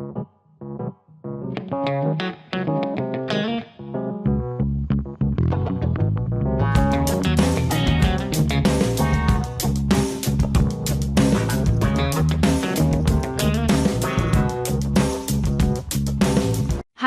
Hi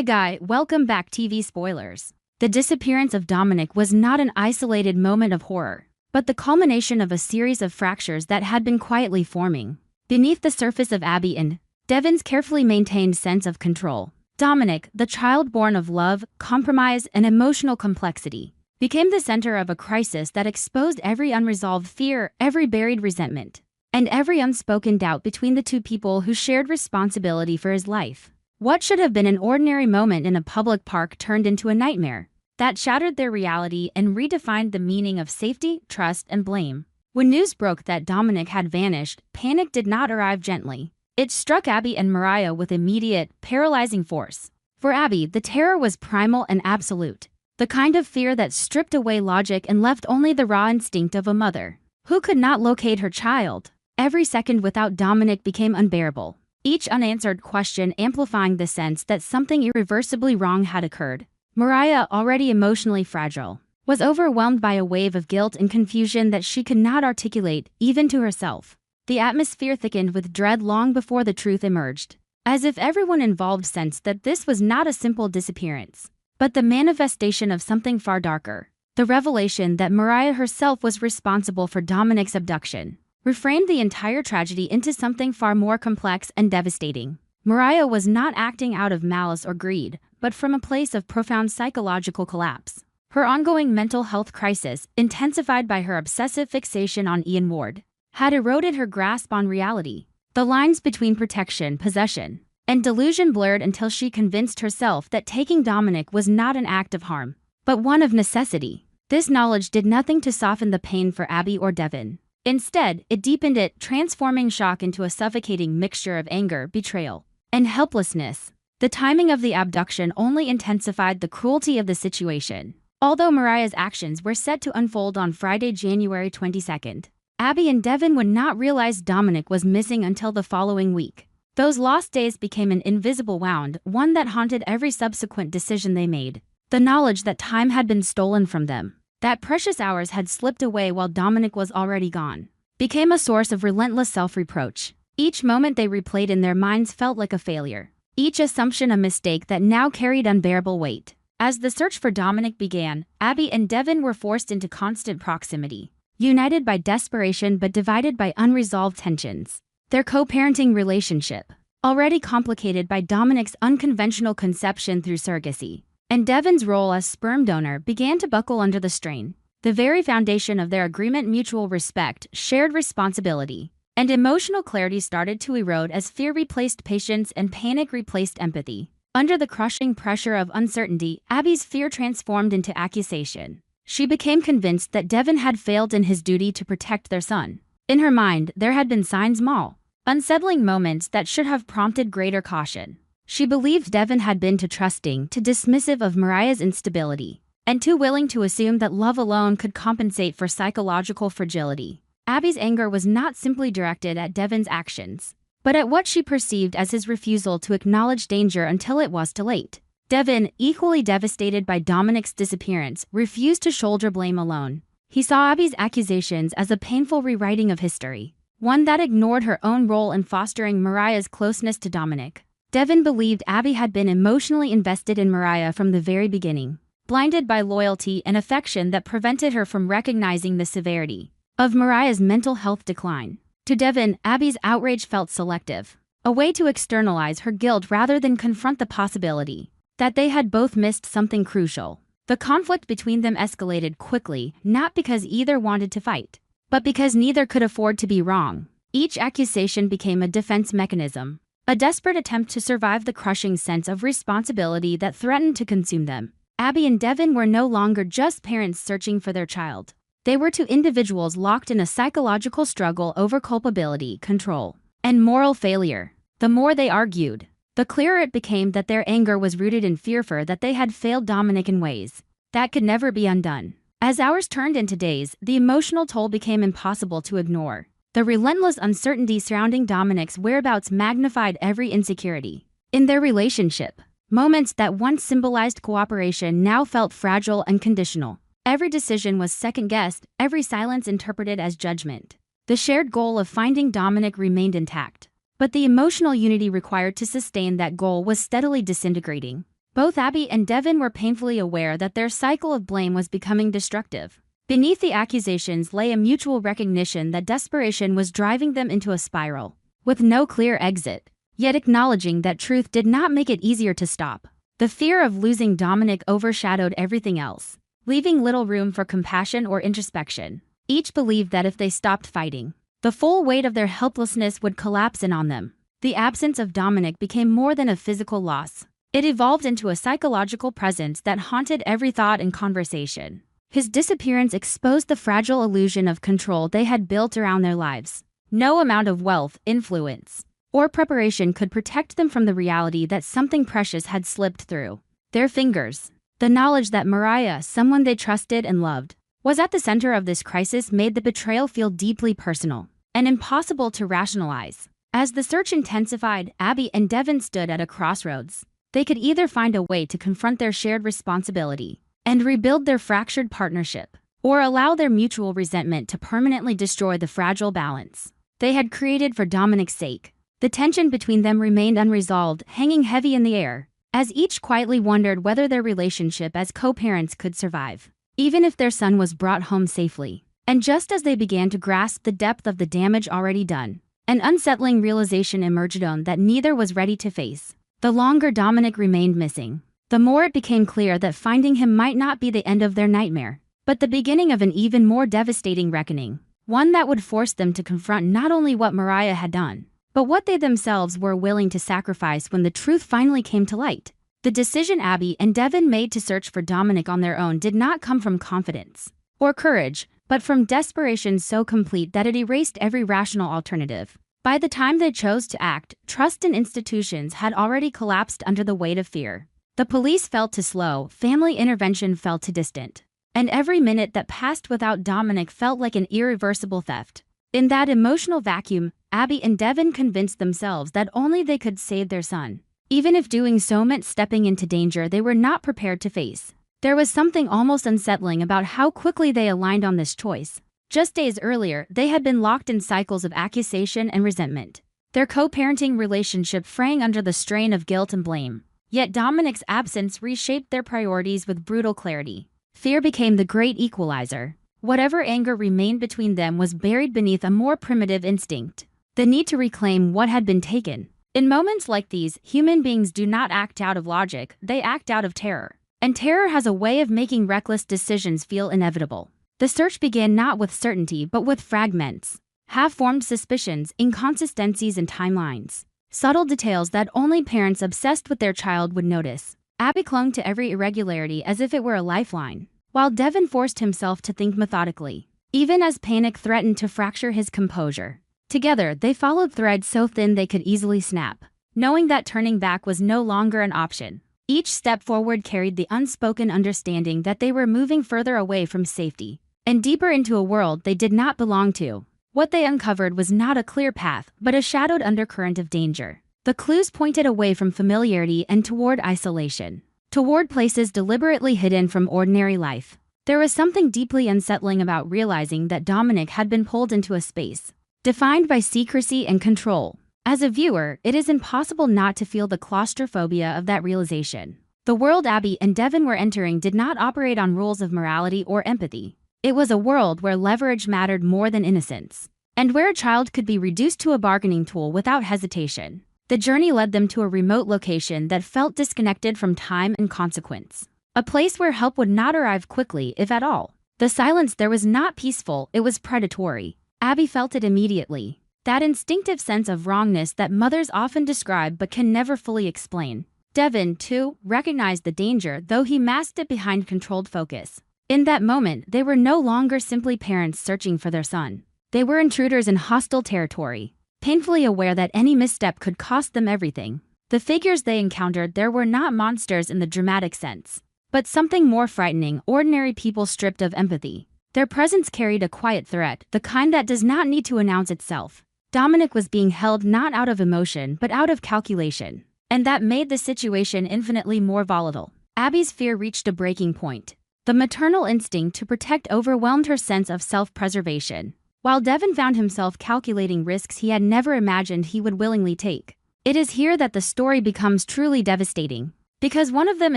Guy, welcome back TV Spoilers. The disappearance of Dominic was not an isolated moment of horror, but the culmination of a series of fractures that had been quietly forming beneath the surface of Abby and Devon's carefully maintained sense of control. Dominic, the child born of love, compromise, and emotional complexity, became the center of a crisis that exposed every unresolved fear, every buried resentment, and every unspoken doubt between the two people who shared responsibility for his life. What should have been an ordinary moment in a public park turned into a nightmare that shattered their reality and redefined the meaning of safety, trust, and blame. When news broke that Dominic had vanished, panic did not arrive gently. It struck Abby and Mariah with immediate, paralyzing force. For Abby, the terror was primal and absolute, the kind of fear that stripped away logic and left only the raw instinct of a mother who could not locate her child. Every second without Dominic became unbearable, each unanswered question amplifying the sense that something irreversibly wrong had occurred. Mariah, already emotionally fragile, was overwhelmed by a wave of guilt and confusion that she could not articulate, even to herself. The atmosphere thickened with dread long before the truth emerged, as if everyone involved sensed that this was not a simple disappearance, but the manifestation of something far darker. The revelation that Mariah herself was responsible for Dominic's abduction reframed the entire tragedy into something far more complex and devastating. Mariah was not acting out of malice or greed, but from a place of profound psychological collapse. Her ongoing mental health crisis, intensified by her obsessive fixation on Ian Ward, had eroded her grasp on reality. The lines between protection, possession, and delusion blurred until she convinced herself that taking Dominic was not an act of harm, but one of necessity. This knowledge did nothing to soften the pain for Abby or Devon. Instead, it deepened it, transforming shock into a suffocating mixture of anger, betrayal, and helplessness. The timing of the abduction only intensified the cruelty of the situation. Although Mariah's actions were set to unfold on Friday, January 22nd, Abby and Devon would not realize Dominic was missing until the following week. Those lost days became an invisible wound, one that haunted every subsequent decision they made. The knowledge that time had been stolen from them, that precious hours had slipped away while Dominic was already gone, became a source of relentless self-reproach. Each moment they replayed in their minds felt like a failure, each assumption a mistake that now carried unbearable weight. As the search for Dominic began, Abby and Devon were forced into constant proximity, united by desperation but divided by unresolved tensions. Their co-parenting relationship, already complicated by Dominic's unconventional conception through surrogacy, and Devon's role as sperm donor, began to buckle under the strain. The very foundation of their agreement, mutual respect, shared responsibility, and emotional clarity started to erode as fear replaced patience and panic replaced empathy. Under the crushing pressure of uncertainty, Abby's fear transformed into accusation. She became convinced that Devon had failed in his duty to protect their son. In her mind, there had been small, unsettling moments that should have prompted greater caution. She believed Devon had been too trusting, too dismissive of Mariah's instability, and too willing to assume that love alone could compensate for psychological fragility. Abby's anger was not simply directed at Devon's actions, but at what she perceived as his refusal to acknowledge danger until it was too late. Devon, equally devastated by Dominic's disappearance, refused to shoulder blame alone. He saw Abby's accusations as a painful rewriting of history, one that ignored her own role in fostering Mariah's closeness to Dominic. Devon believed Abby had been emotionally invested in Mariah from the very beginning, blinded by loyalty and affection that prevented her from recognizing the severity of Mariah's mental health decline. To Devon, Abby's outrage felt selective, a way to externalize her guilt rather than confront the possibility that they had both missed something crucial. The conflict between them escalated quickly, not because either wanted to fight, but because neither could afford to be wrong. Each accusation became a defense mechanism, a desperate attempt to survive the crushing sense of responsibility that threatened to consume them. Abby and Devon were no longer just parents searching for their child. They were two individuals locked in a psychological struggle over culpability, control, and moral failure. The more they argued, the clearer it became that their anger was rooted in fear for that they had failed Dominic in ways that could never be undone. As hours turned into days, the emotional toll became impossible to ignore. The relentless uncertainty surrounding Dominic's whereabouts magnified every insecurity. In their relationship, moments that once symbolized cooperation now felt fragile and conditional. Every decision was second-guessed, every silence interpreted as judgment. The shared goal of finding Dominic remained intact, but the emotional unity required to sustain that goal was steadily disintegrating. Both Abby and Devin were painfully aware that their cycle of blame was becoming destructive. Beneath the accusations lay a mutual recognition that desperation was driving them into a spiral, with no clear exit, yet acknowledging that truth did not make it easier to stop. The fear of losing Dominic overshadowed everything else, leaving little room for compassion or introspection. Each believed that if they stopped fighting, the full weight of their helplessness would collapse in on them. The absence of Dominic became more than a physical loss. It evolved into a psychological presence that haunted every thought and conversation. His disappearance exposed the fragile illusion of control they had built around their lives. No amount of wealth, influence, or preparation could protect them from the reality that something precious had slipped through their fingers. The knowledge that Mariah, someone they trusted and loved, was at the center of this crisis made the betrayal feel deeply personal and impossible to rationalize. As the search intensified, Abby and Devin stood at a crossroads. They could either find a way to confront their shared responsibility and rebuild their fractured partnership, or allow their mutual resentment to permanently destroy the fragile balance they had created for Dominic's sake. The tension between them remained unresolved, hanging heavy in the air, as each quietly wondered whether their relationship as co-parents could survive, even if their son was brought home safely. And just as they began to grasp the depth of the damage already done, an unsettling realization emerged on that neither was ready to face. The longer Dominic remained missing, the more it became clear that finding him might not be the end of their nightmare, but the beginning of an even more devastating reckoning, one that would force them to confront not only what Mariah had done, but what they themselves were willing to sacrifice when the truth finally came to light. The decision Abby and Devin made to search for Dominic on their own did not come from confidence or courage, but from desperation so complete that it erased every rational alternative. By the time they chose to act, trust in institutions had already collapsed under the weight of fear. The police felt too slow, family intervention felt too distant, and every minute that passed without Dominic felt like an irreversible theft. In that emotional vacuum, Abby and Devin convinced themselves that only they could save their son, even if doing so meant stepping into danger they were not prepared to face. There was something almost unsettling about how quickly they aligned on this choice. Just days earlier, they had been locked in cycles of accusation and resentment, their co-parenting relationship fraying under the strain of guilt and blame. Yet Dominic's absence reshaped their priorities with brutal clarity. Fear became the great equalizer. Whatever anger remained between them was buried beneath a more primitive instinct, the need to reclaim what had been taken. In moments like these, human beings do not act out of logic, they act out of terror. And terror has a way of making reckless decisions feel inevitable. The search began not with certainty but with fragments, half-formed suspicions, inconsistencies and timelines, subtle details that only parents obsessed with their child would notice. Abby clung to every irregularity as if it were a lifeline, while Devin forced himself to think methodically, even as panic threatened to fracture his composure. Together, they followed threads so thin they could easily snap, knowing that turning back was no longer an option. Each step forward carried the unspoken understanding that they were moving further away from safety and deeper into a world they did not belong to. What they uncovered was not a clear path, but a shadowed undercurrent of danger. The clues pointed away from familiarity and toward isolation, toward places deliberately hidden from ordinary life. There was something deeply unsettling about realizing that Dominic had been pulled into a space defined by secrecy and control. As a viewer, it is impossible not to feel the claustrophobia of that realization. The world Abby and Devin were entering did not operate on rules of morality or empathy. It was a world where leverage mattered more than innocence, and where a child could be reduced to a bargaining tool without hesitation. The journey led them to a remote location that felt disconnected from time and consequence, a place where help would not arrive quickly, if at all. The silence there was not peaceful, it was predatory. Abby felt it immediately. That instinctive sense of wrongness that mothers often describe but can never fully explain. Devin, too, recognized the danger, though he masked it behind controlled focus. In that moment, they were no longer simply parents searching for their son. They were intruders in hostile territory, painfully aware that any misstep could cost them everything. The figures they encountered there were not monsters in the dramatic sense, but something more frightening, ordinary people stripped of empathy. Their presence carried a quiet threat, the kind that does not need to announce itself. Dominic was being held not out of emotion but out of calculation. and that made the situation infinitely more volatile. Abby's fear reached a breaking point. The maternal instinct to protect overwhelmed her sense of self-preservation, while Devin found himself calculating risks he had never imagined he would willingly take. It is here that the story becomes truly devastating, because one of them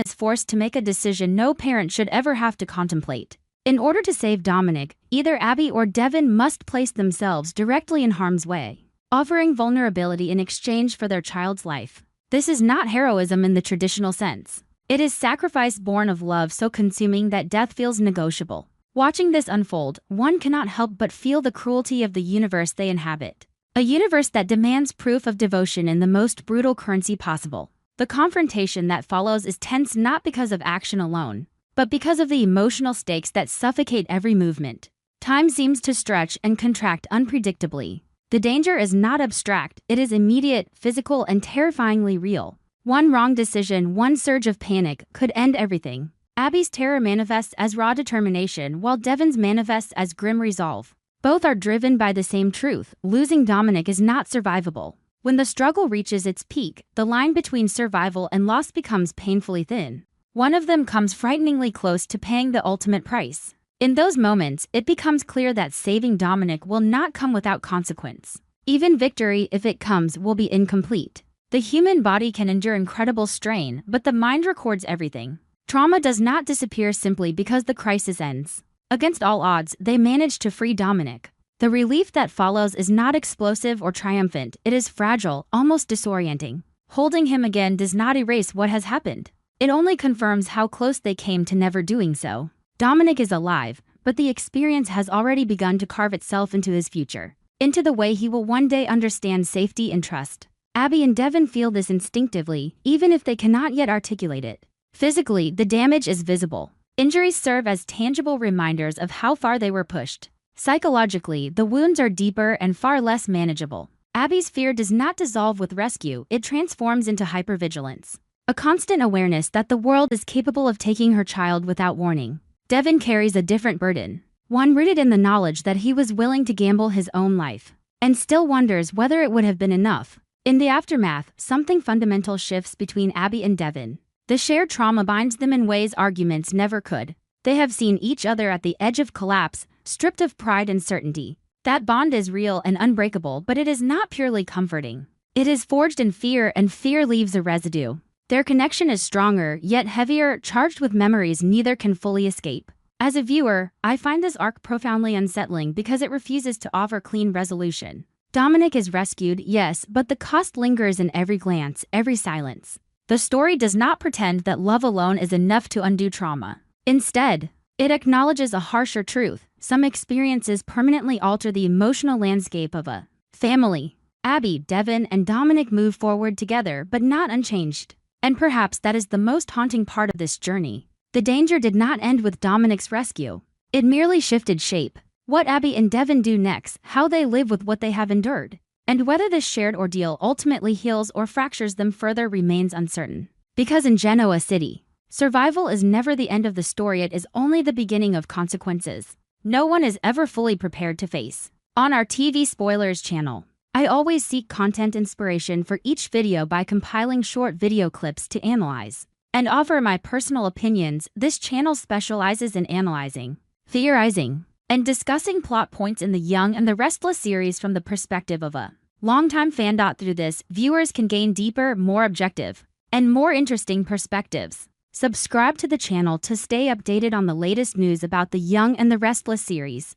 is forced to make a decision no parent should ever have to contemplate. In order to save Dominic, either Abby or Devin must place themselves directly in harm's way, offering vulnerability in exchange for their child's life. This is not heroism in the traditional sense. It is sacrifice born of love so consuming that death feels negotiable. Watching this unfold, one cannot help but feel the cruelty of the universe they inhabit. A universe that demands proof of devotion in the most brutal currency possible. The confrontation that follows is tense not because of action alone, but because of the emotional stakes that suffocate every movement. Time seems to stretch and contract unpredictably. The danger is not abstract, it is immediate, physical, and terrifyingly real. One wrong decision, one surge of panic, could end everything. Abby's terror manifests as raw determination, while Devin's manifests as grim resolve. Both are driven by the same truth: losing Dominic is not survivable. When the struggle reaches its peak, the line between survival and loss becomes painfully thin. One of them comes frighteningly close to paying the ultimate price. In those moments, it becomes clear that saving Dominic will not come without consequence. Even victory, if it comes, will be incomplete. The human body can endure incredible strain, but the mind records everything. Trauma does not disappear simply because the crisis ends. Against all odds, they manage to free Dominic. The relief that follows is not explosive or triumphant, it is fragile, almost disorienting. Holding him again does not erase what has happened. It only confirms how close they came to never doing so. Dominic is alive, but the experience has already begun to carve itself into his future, into the way he will one day understand safety and trust. Abby and Devin feel this instinctively, even if they cannot yet articulate it. Physically, the damage is visible. Injuries serve as tangible reminders of how far they were pushed. Psychologically, the wounds are deeper and far less manageable. Abby's fear does not dissolve with rescue, it transforms into hypervigilance. A constant awareness that the world is capable of taking her child without warning. Devin carries a different burden, one rooted in the knowledge that he was willing to gamble his own life, and still wonders whether it would have been enough. In the aftermath, something fundamental shifts between Abby and Devin. The shared trauma binds them in ways arguments never could. They have seen each other at the edge of collapse, stripped of pride and certainty. That bond is real and unbreakable, but it is not purely comforting. It is forged in fear, and fear leaves a residue. Their connection is stronger, yet heavier, charged with memories neither can fully escape. As a viewer, I find this arc profoundly unsettling because it refuses to offer clean resolution. Dominic is rescued, yes, but the cost lingers in every glance, every silence. The story does not pretend that love alone is enough to undo trauma. Instead, it acknowledges a harsher truth. Some experiences permanently alter the emotional landscape of a family. Abby, Devin, and Dominic move forward together, but not unchanged. And perhaps that is the most haunting part of this journey. The danger did not end with Dominic's rescue. It merely shifted shape. What Abby and Devin do next, how they live with what they have endured, and whether this shared ordeal ultimately heals or fractures them further remains uncertain. Because in Genoa City, survival is never the end of the story, it is only the beginning of consequences no one is ever fully prepared to face. On our TV Spoilers channel, I always seek content inspiration for each video by compiling short video clips to analyze and offer my personal opinions. This channel specializes in analyzing, theorizing, and discussing plot points in the Young and the Restless series from the perspective of a longtime fan. Through this, viewers can gain deeper, more objective, and more interesting perspectives. Subscribe to the channel to stay updated on the latest news about the Young and the Restless series.